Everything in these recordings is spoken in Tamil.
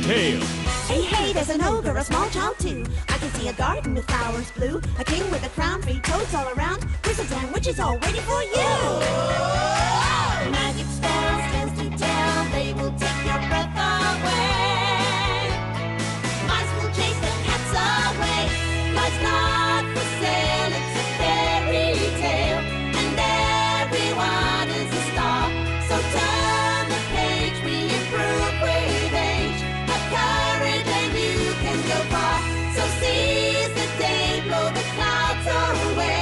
tale. Hey, hey, there's an ogre, a small child too. I can see a garden with flowers blue, a king with a crown, 3 toads all around, wizards and witches all waiting for you. Magic spells, tales to tell, they will take your breath away. Mice will chase the cats away. Life's not for sale, it's a fairy tale, and everyone is a star. So turn the page, we improve with age. Have courage and you can go far. So seize the day, blow the clouds away,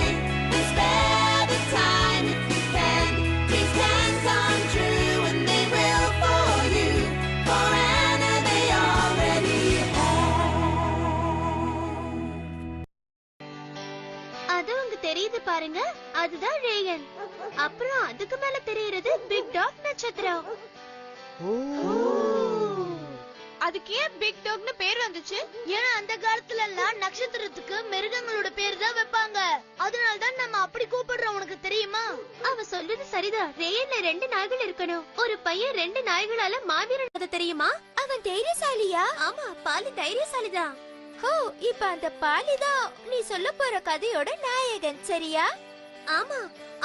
and spare the time if you can. Dreams can come true, and they will for you. For Anna, they already have. அது உங்க தெரியுது பாருங்க, அதுதான் ரேயன். அப்புறம் அதுக்கு மேல தெரியுறது பிக் டாக் நட்சத்திரம். அதுக்கு ஏன் பிக் டாக்னு பேர் வந்துச்சு? ஏன்னா அந்த காலத்துல எல்லாம் நட்சத்திரத்துக்கு மிருகங்களோட பேர் தான் வைப்பாங்க. அதனால தான் நம்ம அப்படி கூப்பிடுறோம். உனக்கு தெரியுமா? அவ சொல்றது சரிதான். ரேயன்ல 2 நாய்கள் இருக்கணும். ஒரு பையன் 2 நாய்களால மாவீரன். அது தெரியுமா? அவன் தைரியசாலியா? ஆமா, பாலி தைரியசாலிதான். ஹோ, இப்ப அந்த பாலிதான் நீ சொல்ல போற கதையோட நாயகன், சரியா? ஆமா,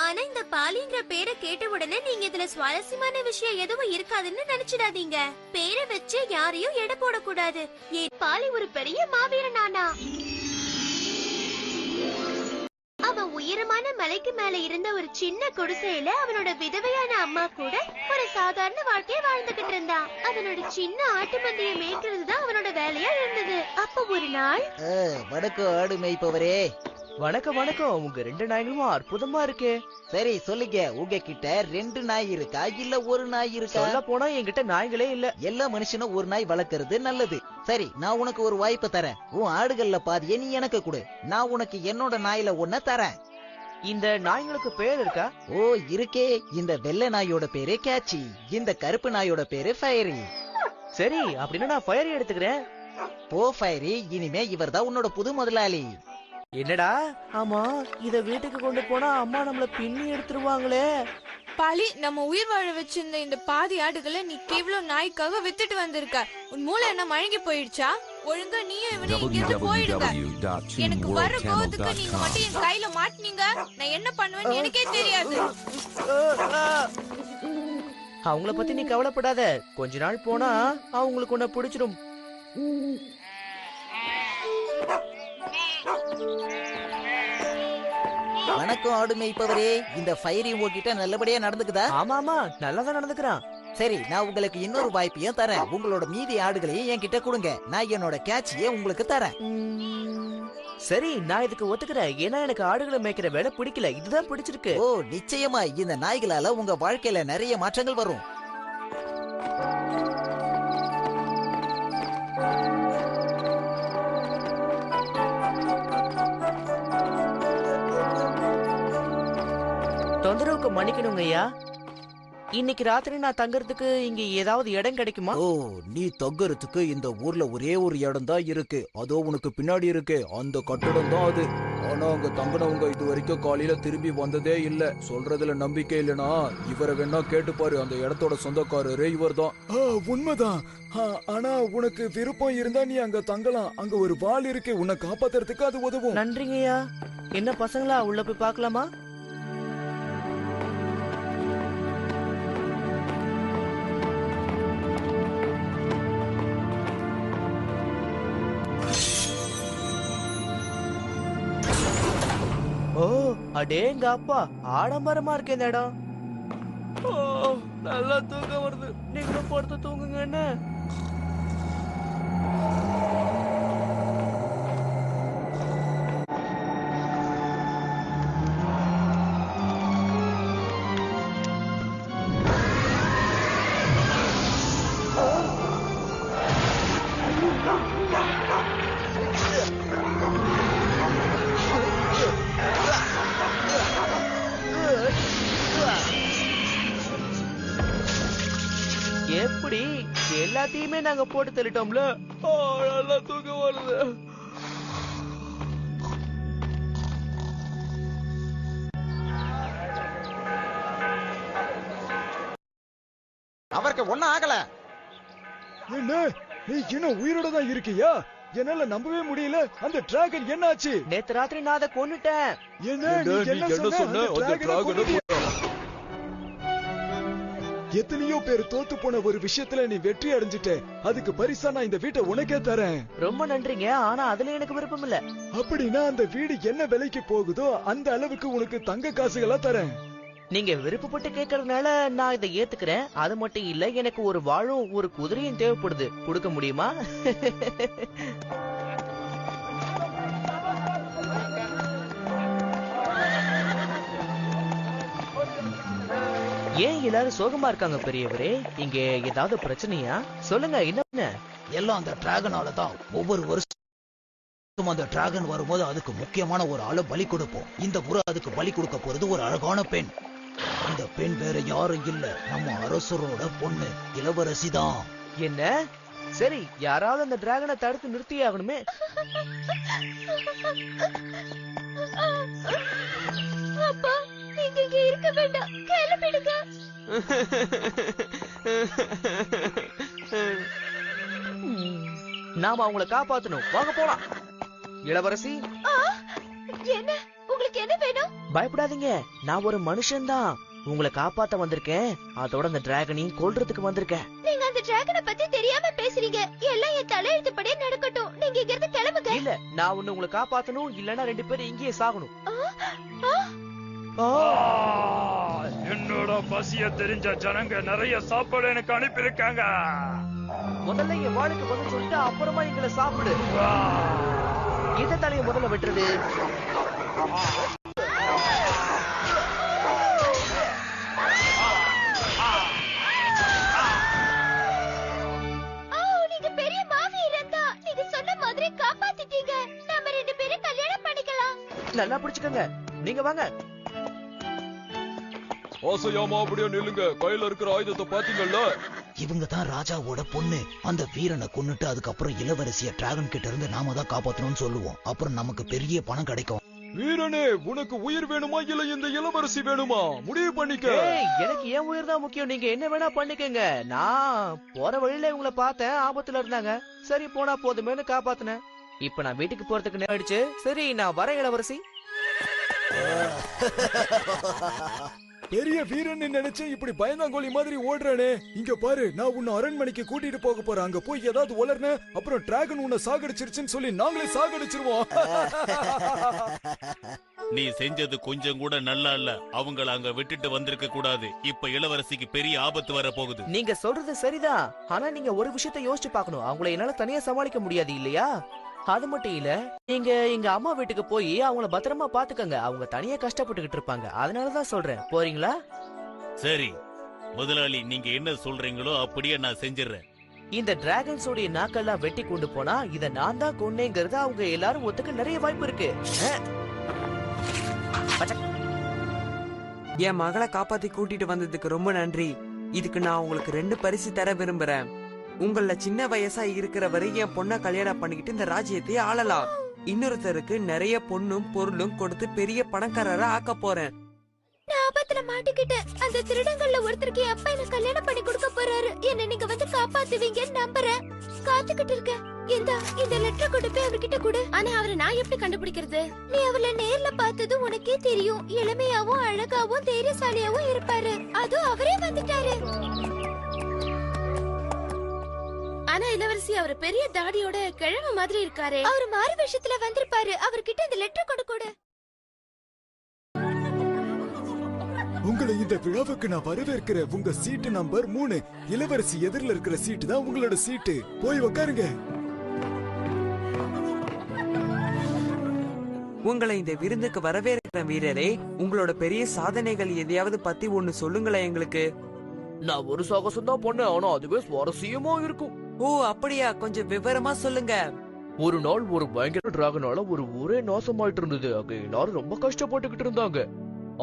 ஆனா இந்த பாலிங்கிற பேரை கேட்ட உடனே நீங்க இதுல சுவாரஸ்யமான விஷயம் எதுவும் இருக்காதுன்னு நினைச்சிடாதீங்க. பேரை வச்சு யாரையும் எடை போடக்கூடாது. ஏன் பாலி ஒரு பெரிய மாவீரனானா? அவன் உயரமான மலைக்கு மேல இருந்த ஒரு சின்ன குடிசையில அவனோட விதவையான அம்மா கூட ஒரு சாதாரண வாழ்க்கைய வாழ்ந்துகிட்டு இருந்தான். அவனோட சின்ன ஆட்டு மந்தையை மேய்க்கிறதுதான் அவனோட வேலையா இருந்தது. அப்ப ஒரு நாள், வணக்கம் ஆடு மேய்ப்பவரே. வணக்கம் வணக்கம். உங்க 2 நாய்களும் அற்புதமா இருக்கே. சரி சொல்லுங்க, உங்ககிட்ட 2 நாய் இருக்கா இல்ல ஒரு நாய் இருக்கா? சொல்ல போனா என்கிட்ட நாய்களே இல்ல. எல்லா மனுஷனும் ஒரு நாய் வளர்க்கறது நல்லது. சரி, நான் உனக்கு ஒரு வாய்ப்பு தரேன். உன் ஆடுகள்ல பாதியை நீ எனக்கு கொடு, நான் உனக்கு என்னோட நாயில 1 தரேன். இந்த நாய்களுக்கு பேர் இருக்கா? ஓ இருக்கே. இந்த வெள்ளை நாயோட பேரு கேச்சி, இந்த கருப்பு நாயோட பேரு ஃபயரி. சரி, அப்படின்னா நான் ஃபயரி எடுத்துக்கிறேன். போ ஃபயரி, இனிமே இவர்தான் உன்னோட புது முதலாளி. என்னடா? ஆமா, இத வீட்டுக்கு கொண்டு போனா அம்மா நம்மள பின்னி எடுத்துருவாங்களே. பாலி, நம்ம உயிர் வாழ வச்சிருந்த இந்த பாதி ஆடுகளை நீ கேவலம் நாய்க்காக வித்துட்டு வந்திருக்க. உன் மூளை என்ன மயங்கி போயிடுச்சா? ஒழுங்கா நீயும் இவனையும் இங்கிருந்து போயிடுங்க. எனக்கு வர கோவத்துக்கு நீங்க மட்டும் என் கையில மாட்டினீங்க, நான் என்ன பண்ணுவேன்னு எனக்கே தெரியாது. அவங்கள பத்தி நீ கவலைப்படாத. கொஞ்ச நாள் போனா அவங்களுக்கு உன்னை பிடிச்சிடும். வணக்கம் ஆடு மேய்ப்பவரே. இந்த ஃபயரி உங்ககிட்ட நல்லபடியா நடந்துக்குதா? ஆமா ஆமா, நல்லாதான் நடந்துக்கிறான். சரி, நான் உங்களுக்கு இன்னொரு வாய்ப்பையும் தரேன். உங்களோட மீதி ஆடுகளையும் என்கிட்ட கொடுங்க, நான் என்னோட கேட்சியை உங்களுக்கு தரேன். சரி, நான் இதுக்கு ஒத்துக்கிறேன். ஏன்னா எனக்கு ஆடுகளை மேய்க்கிற வேலை பிடிக்கல, இதுதான் பிடிச்சிருக்கு. ஓ நிச்சயமா, இந்த நாய்களால உங்க வாழ்க்கையில நிறைய மாற்றங்கள் வரும். தொந்தரவுக்கு மன்னிக்கணுங்க ஐயா. இன்னைக்கு ராத்திரி நான் தங்கறதுக்கு இங்க ஏதாவது இடம் கிடைக்குமா? ஓ, நீ தங்கறதுக்கு இந்த ஊர்ல ஒரே ஒரு இடம் தான் இருக்கு. அதோ உனக்கு பின்னாடி இருக்கு, அந்த கட்டடம் தான் அது. ஆனா அங்க தங்கினவங்க இது வரைக்கும் காலையில திரும்பி வந்ததே இல்ல. சொல்றதுல நம்பிக்கை இல்லனா இவரை வேணா கேட்டு பாரு, அந்த இடத்தோட சொந்தக்காரரே இவர் தான். உண்மைதான். ஆனா உனக்கு விருப்பம் இருந்தா நீ அங்க தங்கலாம். அங்க ஒரு வாள் இருக்கு, உன்னை காப்பாத்துறதுக்கு அது உதவும். நன்றிங்கய்யா. என்ன பசங்களா, உள்ள போய் பார்க்கலாமா? ஓ அடேங்க அப்பா, ஆடம்பரமா இருக்கு இந்த இடம். நல்லா தூக்கம் வருது. நீங்களும் படுத்து தூங்குங்க. என்ன எப்படி எல்லாத்தையுமே நாங்க போட்டு தள்ளிட்டோம்ல. நல்லா தூக்கம் வருது. அவருக்கு ஒண்ணும் ஆகல. என்ன நீ இன்னும் உயிரோட தான் இருக்கியா? என்னால நம்பவே முடியல. அந்த டிராகன் என்னாச்சு? நேத்து ராத்திரி நான் அதை கொன்னுட்டேன். என்ன நீ என்ன சொன்ன? அந்த டிராகனை எத்தனையோ பேர் தோத்து போன ஒரு விஷயத்துல நீ வெற்றி அடைஞ்சிட்ட. அதுக்கு பரிசா நான் இந்த வீட்டை உனக்கே தரேன். ரொம்ப நன்றிங்க. ஆனா அதுல எனக்கு விருப்பம் இல்ல. அப்படின்னா அந்த வீடு என்ன விலைக்கு போகுதோ அந்த அளவுக்கு உனக்கு தங்க காசுகளா தரேன். நீங்க விருப்பப்பட்டு கேக்குறதுனால நான் இதை ஏத்துக்கிறேன். அது மட்டும் இல்ல, எனக்கு ஒரு வாழும் ஒரு குதிரையும் தேவைப்படுது. கொடுக்க முடியுமா? ஏன் எல்லாரும் சோகமா இருக்காங்க பெரியவரே? இங்க ஏதாவது பிரச்சனையா? சொல்லுங்க, என்ன? எல்லாம் அந்த டிராகனால தான். ஒவ்வொரு வருஷம் அந்த டிராகன் வரும்போது அதுக்கு முக்கியமான ஒரு ஆளை பலி கொடுப்போம். இந்த முறை அதுக்கு பலி கொடுக்க போறது ஒரு அழகான பெண். அந்த பெண் வேற யாரும் இல்ல, நம்ம அரசரோட பொண்ணு இளவரசி தான். என்ன? சரி, யாராவது அந்த டிராகனை தடுத்து நிறுத்தியே ஆகணுமே. அப்பா, நீங்க இங்க இருக்க வேண்டாம், கிளம்பிடுங்க. நாம அவங்கள காப்பாத்தணும். வாங்க போலாம். இளவரசி, என்ன உங்களுக்கு என்ன வேணும்? பயப்படாதீங்க, நான் ஒரு மனுஷன்தான். உங்களை காப்பாத்த வந்திருக்கேன். அதோட அந்த டிராகனையும் கொல்றதுக்கு வந்திருக்கேன். நீங்க அந்த டிராகனை பத்தி தெரியாம பேசுறீங்க. எல்லாம் என் தலையெழுத்துப்படியே நடக்கட்டும். நீங்க இங்க இருந்து கிளம்புங்க. இல்ல, நான் ஒண்ணு உங்களை காப்பாத்தணும், இல்லன்னா 2 பேரும் இங்கேயே சாகணும். என்னோட பசிய தெரிஞ்ச ஜனங்க நிறைய சாப்பாடு எனக்கு அனுப்பியிருக்காங்க. முதல்ல என் வாளுக்கு பதில் சொல்லிட்டு அப்புறமா எங்களை சாப்பிடு. எந்த தலையை முதல்ல வெட்டுறது? நீங்க பெரிய மாவீரன் தான். நீங்க சொன்ன மாதிரி காப்பாத்திட்டீங்க. நம்ம 2 பேரும் கல்யாணம் பண்ணிக்கலாம். நல்லா பிடிச்சுக்கங்க. நீங்க வாங்க. ஆசையாமா அப்படியே நில்லுங்க. கையில இருக்கிற ஆயுதத்தை பாத்தீங்கல்ல? இவங்க தான் ராஜாவோட பொண்ணு. அந்த வீரனை கொன்னுட்டு அதுக்கப்புறம் இளவரசிய டிராகன் கிட்ட இருந்து நாம தான் காப்பாத்தணும்னு சொல்லுவோம். அப்புறம் நமக்கு பெரிய பணம் கிடைக்கும். வீரனே, உனக்கு உயிர் வேணுமா இல்ல இந்த இளவரசி வேணுமா? முடிவு பண்ணிக்க. எனக்கு ஏன் உயிர் தான் முக்கியம். நீங்க என்ன வேணா பண்ணிக்கங்க. நான் போற வழியில உங்களை பார்த்தேன், ஆபத்துல இருந்தாங்க. சரி, போனா போதுமேனு காப்பாத்தினேன். இப்ப நான் வீட்டுக்கு போறதுக்கு நேரம் ஆயிடுச்சு. சரி, நான் வரேன் இளவரசி. பெரிய வீரன் நினைச்சு இப்படி பயந்தாங்கோலி மாதிரி ஓடுறானே. இங்க பாரு, நான் உன்னை அரண்மனைக்கு கூட்டிட்டு போக போறேன். அங்க போய் ஏதாவது வளர்ன அப்புறம் டிராகன் உன்னை சாகடிச்சிருச்சுன்னு சொல்லி நாங்களே சாகடிச்சிருவோம். நீ செஞ்சது கொஞ்சம் கூட நல்லா இல்ல. அவங்கள அங்க விட்டுட்டு வந்திருக்க கூடாது. இப்ப இளவரசிக்கு பெரிய ஆபத்து வர போகுது. நீங்க சொல்றது சரிதான். ஆனா நீங்க ஒரு விஷயத்த யோசிச்சு பார்க்கணும். அவங்கள என்னால தனியா சமாளிக்க முடியாது இல்லையா? அது மட்டும் இல்ல, நீங்க எங்க அம்மா வீட்டுக்கு போய் அவங்கள பத்திரமா பாத்துக்கங்க. அவங்க தனியா கஷ்டப்பட்டுக்கிட்டு இருப்பாங்க. அதனாலதான் சொல்றேன். போறீங்களா? சரி முதலாளி, நீங்க என்ன சொல்றீங்களோ அப்படியே நான் செஞ்சிடறேன். இந்த டிராகன்ஸோடைய நாக்கெல்லாம் வெட்டி கொண்டு போனா இத நான் தான் கொன்னேங்கிறது அவங்க எல்லாரும் ஒத்துக்க நிறைய வாய்ப்பு இருக்கு. என் மகளை காப்பாத்தி கூட்டிட்டு வந்ததுக்கு ரொம்ப நன்றி. இதுக்கு நான் உங்களுக்கு 2 பரிசு தர விரும்புறேன். உங்கள சின்ன வயசா இருக்கிற வரை என் பொண்ண கல்யாணம் பண்ணிக்கிட்டு இந்த ராஜ்யத்தை ஆளலாம். இன்னொருத்தருக்கு நிறைய பொண்ணும் பொருளும் கொடுத்து பெரிய பணக்காரரா ஆக்க போறேன். நான் ஆபத்துல மாட்டிக்கிட்டேன். அந்த திருடங்கள்ல ஒருத்தருக்கு என் அப்பா என்ன கல்யாணம் பண்ணி கொடுக்க போறாரு. என்ன நீங்க வந்து காப்பாத்துவீங்கன்னு நம்புறேன். காத்துக்கிட்டு இருக்கேன். இந்த லெட்டர் கொண்டு போய் அவர்கிட்ட கொடு. ஆனா அவரை நான் எப்படி கண்டுபிடிக்கிறது? நீ அவளை நேர்ல பார்த்தது உனக்கே தெரியும். இளமையாவும் அழகாவும் தைரியசாலியாவும் இருப்பாரு. அதுவும் அவரே வந்துட்டாரு. ஆனா இளவரசி, அவர் பெரிய தாடியோட கிழமை மாதிரி இருக்காரு. அவர் மாறு விஷயத்துல வந்திருப்பாரு. அவர்கிட்ட இந்த லெட்டர் கொடு. உங்களை இந்த விழாவுக்கு நான் வரவேற்கிறேன். உங்க சீட்டு நம்பர் 3. இளவரசி எதிரில இருக்கிற சீட்டு தான் உங்களோட சீட்டு. போய் உட்காருங்க. உங்களை இந்த விருந்துக்கு வரவேற்கிற வீரரே, உங்களோட பெரிய சாதனைகள் எதையாவது பத்தி ஒண்ணு சொல்லுங்களேன் எங்களுக்கு. நான் ஒரு சாகசம் தான் பண்ணேன், ஆனா அதுவே சுவாரஸ்யமா இருக்கும். ஓ அப்படியா? கொஞ்சம் விவரமா சொல்லுங்க. ஒரு நாள் ஒரு பயங்கர டிராகனால ஒரு ஊரே நாசமாயிட்டு இருந்தது. அங்க எல்லாரும் ரொம்ப கஷ்டப்பட்டுக்கிட்டு இருந்தாங்க.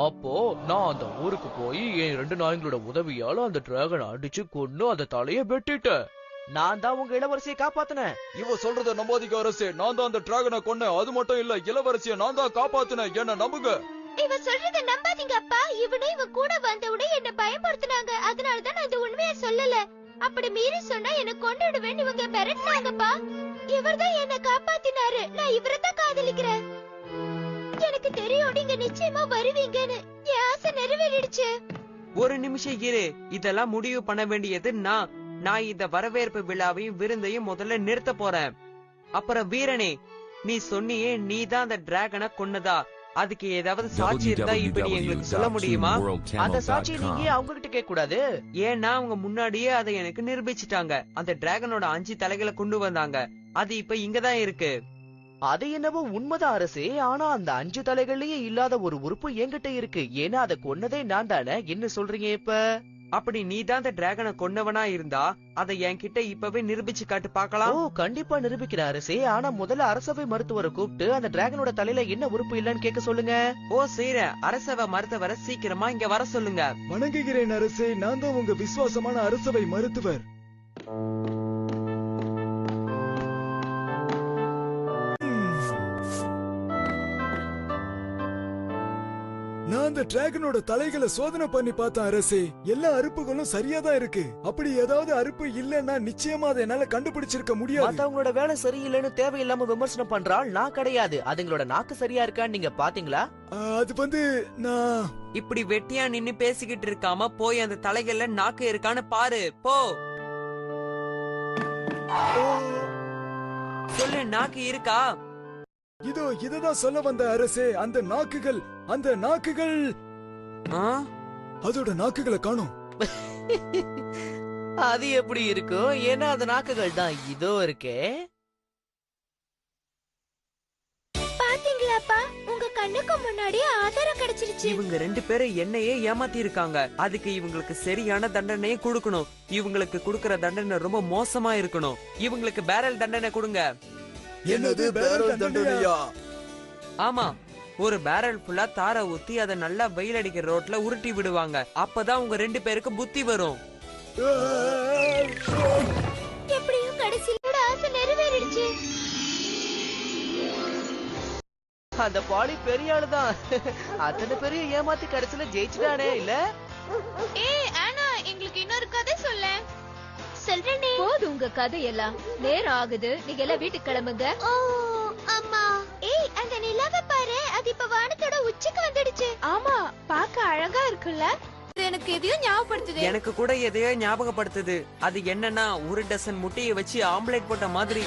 அப்போ நான் அந்த ஊருக்கு போய் என் 2 நாய்களோட உதவியால அந்த டிராகனை அடிச்சு கொன்னு அந்த தலைய வெட்டிட்டேன். நான் தான் உங்க இளவரசியை காப்பாத்தினேன். இவ சொல்றத நம்பாதீங்க அரசே. நான் தான் அந்த டிராகனை கொன்னேன். அது மட்டும் இல்ல, இளவரசியை நான் தான் காப்பாத்தினேன். என்ன நம்புங்க. இவ சொல்றத நம்பாதீங்க அப்பா. இவனும் இவ கூட வந்தவுடனே என்ன பயமுறுத்துனாங்க. அதனாலதான் நான் இந்த உண்மையை சொல்லல. அப்படி மீறி சொன்னா என்ன கொண்டுடுவேன் இவங்க மிரட்டினாங்கப்பா. இவர்தான் என்ன காப்பாத்தினாரு. நான் இவரைதான் காதலிக்கிறேன். எனக்கு தெரியும் நீங்க நிச்சயமா வருவீங்கன்னு. என் ஆசை நிறைவேறிடுச்சு. ஒரு நிமிஷம் இரு, இதெல்லாம் முடிவு பண்ண வேண்டியது நான் இந்த வரவேற்பு விழாவையும் விருந்தையும் முதல்ல நிறுத்த போறேன். அப்புறம் வீரனே, நீ சொன்னியே நீ தான் அந்த டிராகனை கொன்னதா, அதுக்கு ஏதாவது சாட்சி இருந்தா இப்ப நீ எங்களுக்கு சொல்ல முடியுமா? அந்த சாட்சியை நீங்க அவங்க கிட்ட கேட்க கூடாது. ஏன்னா அவங்க முன்னாடியே அதை எனக்கு நிரூபிச்சிட்டாங்க. அந்த டிராகனோட 5 தலைகளை கொண்டு வந்தாங்க. அது இப்ப இங்கதான் இருக்கு. அது என்னவோ உண்மைதான் அரசே. ஆனா அந்த 5 தலைகள்லயே இல்லாத ஒரு உறுப்பு என்கிட்ட இருக்கு. ஏன்னா அதை கொன்னதே நான் தானே. என்ன சொல்றீங்க இப்ப? அப்படி நீ தான் அந்த டிராகனை கொன்னவனா இருந்தா அதை என்கிட்ட இப்பவே நிரூபிச்சு காட்டு பாக்கலாம். ஓ கண்டிப்பா நிரூபிக்கிற அரசே. ஆனா முதல்ல அரசவை மருத்துவரை கூப்பிட்டு அந்த டிராகனோட தலையில என்ன உறுப்பு இல்லன்னு கேட்க சொல்லுங்க. ஓ சீர, அரசவை மருத்துவரை சீக்கிரமா இங்க வர சொல்லுங்க. வணங்குகிறேன் அரசே. நான் தான் உங்க விசுவாசமான அரசவை மருத்துவர். நான் அந்த டிராகனோட தலைகளை சோதனை பண்ணி பார்த்தேன் அரசே. எல்லா அறுப்புகளும் சரியா தான் இருக்கு. அப்படி ஏதாவது அறுப்பு இல்லன்னா நிச்சயமா அதை என்னால கண்டுபிடிச்சிருக்க முடியாது. மத்தவங்களோட வேலை சரியில்லைன்னு தேவையில்லாம விமர்சனம் பண்றாள் நான் கிடையாது. அதுங்களோட நாக்கு சரியா இருக்கான்னு நீங்க பாத்தீங்களா? அது நான் இப்படி வெட்டியா நின்னு பேசிக்கிட்டு இருக்காம போய் அந்த தலைகள்ல நாக்கு இருக்கான்னு பாரு. போ சொல்லு, நாக்கு இருக்கா? இததான் சொல்ல வந்த அரசே. அந்த நாக்குகள் அதோட நாக்குகளை காணோம். அது எப்படி இருக்கும்? ஏன்னா அந்த நாக்குகள் தான் இதோ இருக்கே. பாத்தீங்களாப்பா, உங்க கண்ணுக்கு முன்னாடி ஆதாரம் கிடைச்சிருச்சு. இவங்க 2 பேரும் என்னையே ஏமாத்தி இருக்காங்க. அதுக்கு இவங்களுக்கு சரியான தண்டனையே கொடுக்கணும். இவங்களுக்கு கொடுக்கற தண்டனை ரொம்ப மோசமா இருக்கணும். இவங்களுக்கு பேரல் தண்டனை கொடுங்க. என்னது பேரல் தண்டனையா? ஆமா, ஒரு பேரல் ஃபுல்லா தார ஊத்தி அதை நல்லா வெயில் அடிக்கிற ரோட்ல உருட்டி விடுவாங்க. அப்பதான் உங்க 2 பேருக்கு புத்தி வரும். எப்படியும் கடைசியில ஆசை நிறைவேறிடுச்சு. அந்த பாலி பெரிய ஆளுதான். அத்தனை பெரிய ஏமாத்தி கடைசியில ஜெயிச்சுட்டானே இல்ல? ஆனா எங்களுக்கு இன்னொரு கதை சொல்ல. சொல்றேனே. போது உங்க கதையெல்லாம். நேரம் ஆகுது, நீங்க எல்லாம் வீட்டுக்கு கிளம்புங்க. ஓ அம்மா. அந்த நிலாவை பாரு, அது இப்ப வானத்தோட உச்சிக்கு வந்துடுச்சு. ஆமா, பார்க்க அழகா இருக்குல்ல? எனக்கு எதையும் ஞாபகப்படுத்துது. எனக்கு கூட எதையோ ஞாபகப்படுத்துது. அது என்னன்னா, ஒரு டசன் முட்டையை வச்சு ஆம்லேட் போட்ட மாதிரி.